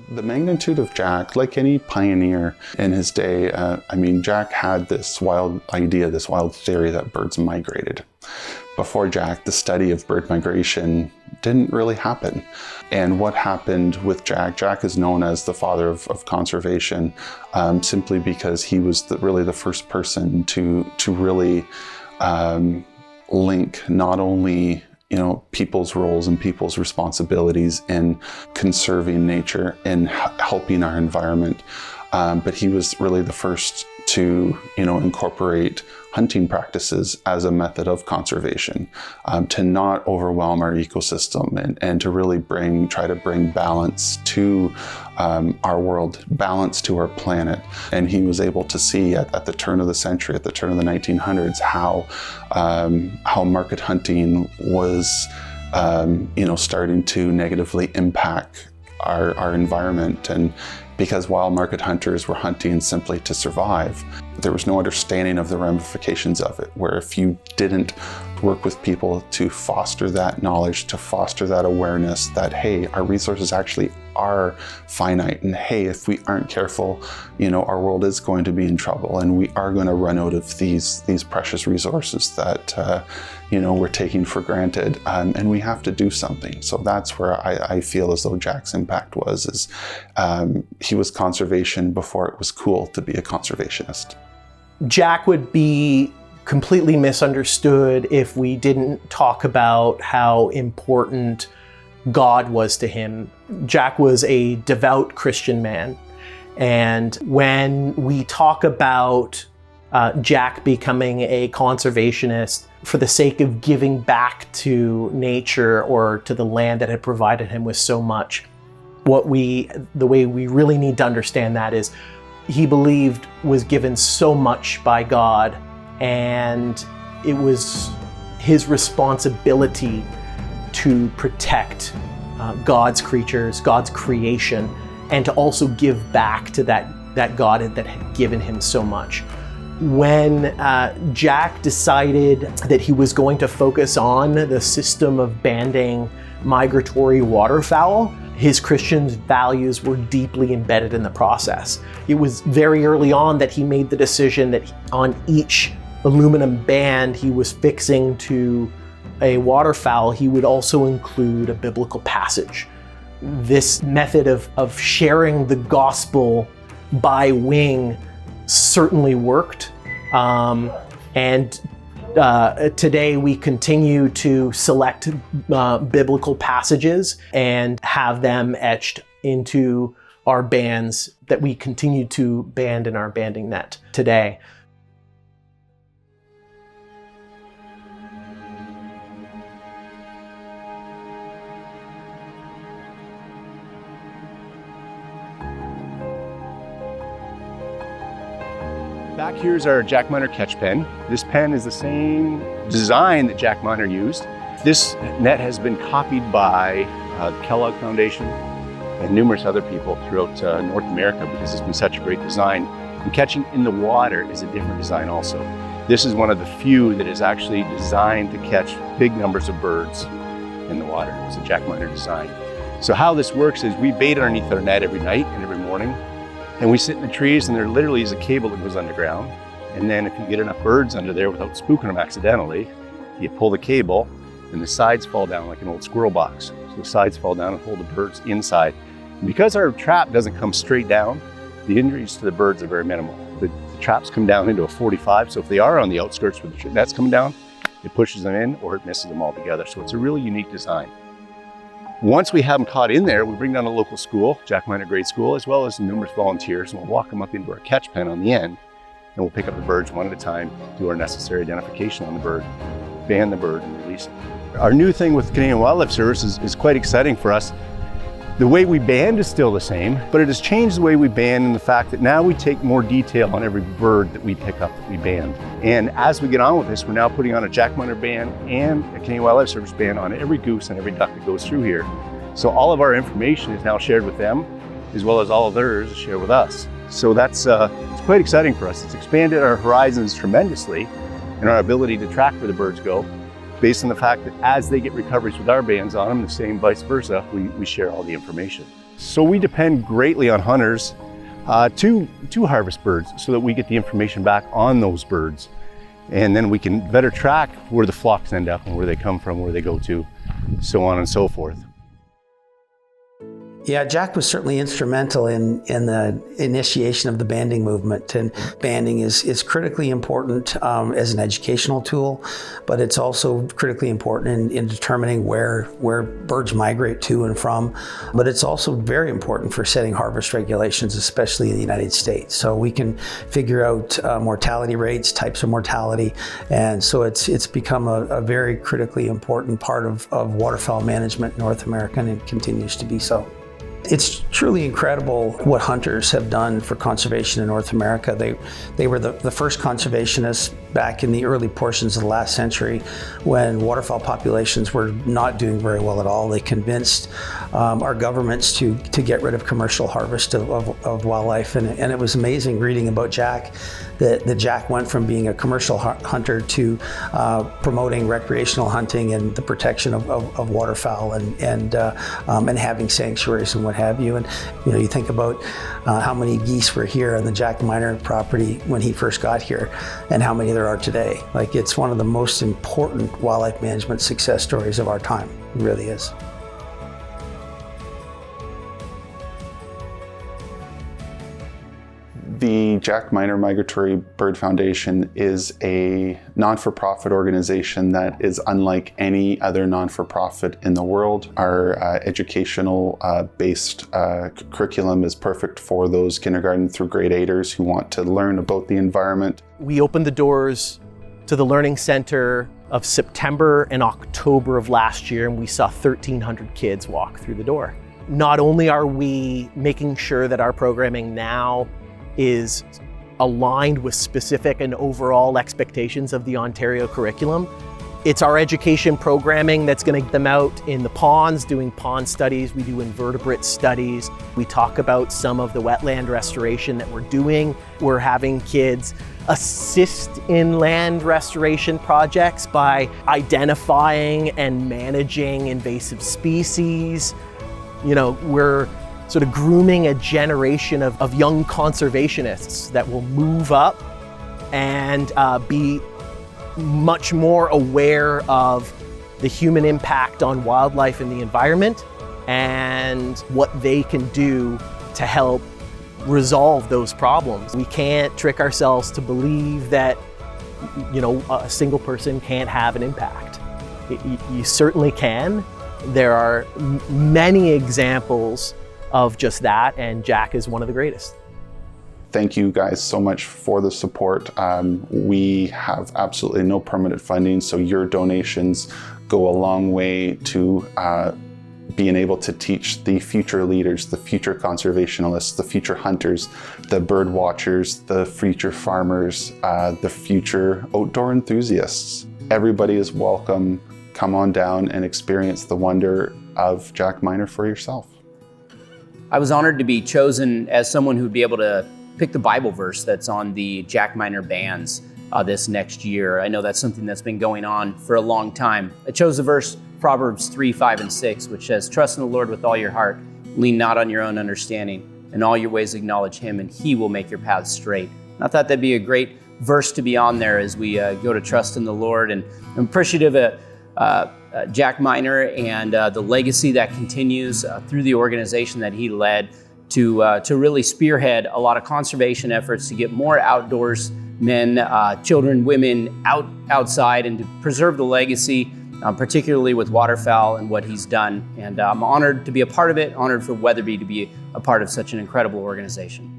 The magnitude of Jack, like any pioneer in his day, Jack had this wild idea, this wild theory that birds migrated. Before Jack, the study of bird migration didn't really happen. And what happened with Jack is known as the father of conservation, simply because he was really the first person to really link not only people's roles and people's responsibilities in conserving nature and helping our environment, but he was really the first to incorporate hunting practices as a method of conservation, to not overwhelm our ecosystem and to really try to bring balance to our world, balance to our planet. And he was able to see at the turn of the century, at the turn of the 1900s, how market hunting was starting to negatively impact our environment. And because while market hunters were hunting simply to survive, there was no understanding of the ramifications of it, where if you didn't work with people to foster that knowledge, to foster that awareness that, hey, our resources actually are finite, and hey, if we aren't careful, our world is going to be in trouble, and we are going to run out of these precious resources that we're taking for granted, and we have to do something. So that's where I feel as though Jack's impact is he was conservation before it was cool to be a conservationist. Jack would be completely misunderstood if we didn't talk about how important God was to him. Jack was a devout Christian man. And when we talk about Jack becoming a conservationist for the sake of giving back to nature or to the land that had provided him with so much, the way we really need to understand that is he believed was given so much by God, and it was his responsibility to protect God's creatures, God's creation, and to also give back to that God that had given him so much. When Jack decided that he was going to focus on the system of banding migratory waterfowl, his Christian values were deeply embedded in the process. It was very early on that he made the decision that on each aluminum band he was fixing to a waterfowl, he would also include a biblical passage. This method of sharing the gospel by wing certainly worked. Today we continue to select biblical passages and have them etched into our bands that we continue to band in our banding net today. Back here's our Jack Miner catch pen. This pen is the same design that Jack Miner used. This net has been copied by the Kellogg Foundation and numerous other people throughout North America because it's been such a great design. And catching in the water is a different design also. This is one of the few that is actually designed to catch big numbers of birds in the water. It's a Jack Miner design. So how this works is we bait underneath our net every night and every morning. And we sit in the trees, and there literally is a cable that goes underground. And then if you get enough birds under there without spooking them accidentally, you pull the cable and the sides fall down like an old squirrel box. So the sides fall down and hold the birds inside. And because our trap doesn't come straight down, the injuries to the birds are very minimal. The traps come down into a 45, so if they are on the outskirts where the net's coming down, it pushes them in or it misses them altogether. So it's a really unique design. Once we have them caught in there, we bring down a local school, Jack Miner Grade School, as well as numerous volunteers, and we'll walk them up into our catch pen on the end, and we'll pick up the birds one at a time, do our necessary identification on the bird, band the bird, and release it. Our new thing with Canadian Wildlife Service is quite exciting for us. The way we band is still the same, but it has changed the way we band in the fact that now we take more detail on every bird that we pick up that we band. And as we get on with this, we're now putting on a Jack Miner band and a Canadian Wildlife Service band on every goose and every duck that goes through here. So all of our information is now shared with them, as well as all of theirs is shared with us. So that's it's quite exciting for us. It's expanded our horizons tremendously and our ability to track where the birds go, based on the fact that as they get recoveries with our bands on them, the same vice versa, we share all the information. So we depend greatly on hunters to harvest birds so that we get the information back on those birds. And then we can better track where the flocks end up and where they come from, where they go to, so on and so forth. Yeah, Jack was certainly instrumental in the initiation of the banding movement, and banding is critically important as an educational tool, but it's also critically important in determining where birds migrate to and from. But it's also very important for setting harvest regulations, especially in the United States. So we can figure out mortality rates, types of mortality, and so it's become a very critically important part of waterfowl management in North America, and it continues to be so. It's truly incredible what hunters have done for conservation in North America. They were the first conservationists back in the early portions of the last century when waterfowl populations were not doing very well at all. They convinced our governments to get rid of commercial harvest of wildlife. And it was amazing reading about Jack, that Jack went from being a commercial hunter to promoting recreational hunting and the protection of waterfowl and having sanctuaries and what have you. And you think about how many geese were here on the Jack Miner property when he first got here, and how many there are today. Like, it's one of the most important wildlife management success stories of our time. It really is. The Jack Miner Migratory Bird Foundation is a non-for-profit organization that is unlike any other non-for-profit in the world. Our educational based curriculum is perfect for those kindergarten through grade 8ers who want to learn about the environment. We opened the doors to the Learning Center of September and October of last year, and we saw 1,300 kids walk through the door. Not only are we making sure that our programming now is aligned with specific and overall expectations of the Ontario curriculum, it's our education programming that's going to get them out in the ponds doing pond studies. We do invertebrate studies. We talk about some of the wetland restoration that we're doing. We're having kids assist in land restoration projects by identifying and managing invasive species. We're sort of grooming a generation of young conservationists that will move up and be much more aware of the human impact on wildlife and the environment and what they can do to help resolve those problems. We can't trick ourselves to believe that a single person can't have an impact. You certainly can. There are many examples of just that, and Jack is one of the greatest. Thank you guys so much for the support. We have absolutely no permanent funding, so your donations go a long way to being able to teach the future leaders, the future conservationists, the future hunters, the bird watchers, the future farmers, the future outdoor enthusiasts. Everybody is welcome. Come on down and experience the wonder of Jack Miner for yourself. I was honored to be chosen as someone who would be able to pick the Bible verse that's on the Jack Miner bands this next year. I know that's something that's been going on for a long time. I chose the verse Proverbs 3, 5, and 6, which says, "Trust in the Lord with all your heart, lean not on your own understanding, in all your ways acknowledge Him, and He will make your paths straight." And I thought that'd be a great verse to be on there as we go to trust in the Lord. And I'm appreciative of Jack Miner and the legacy that continues through the organization that he led to really spearhead a lot of conservation efforts to get more outdoors men, children, women outside, and to preserve the legacy, particularly with waterfowl and what he's done. And I'm honored to be a part of it, honored for Weatherby to be a part of such an incredible organization.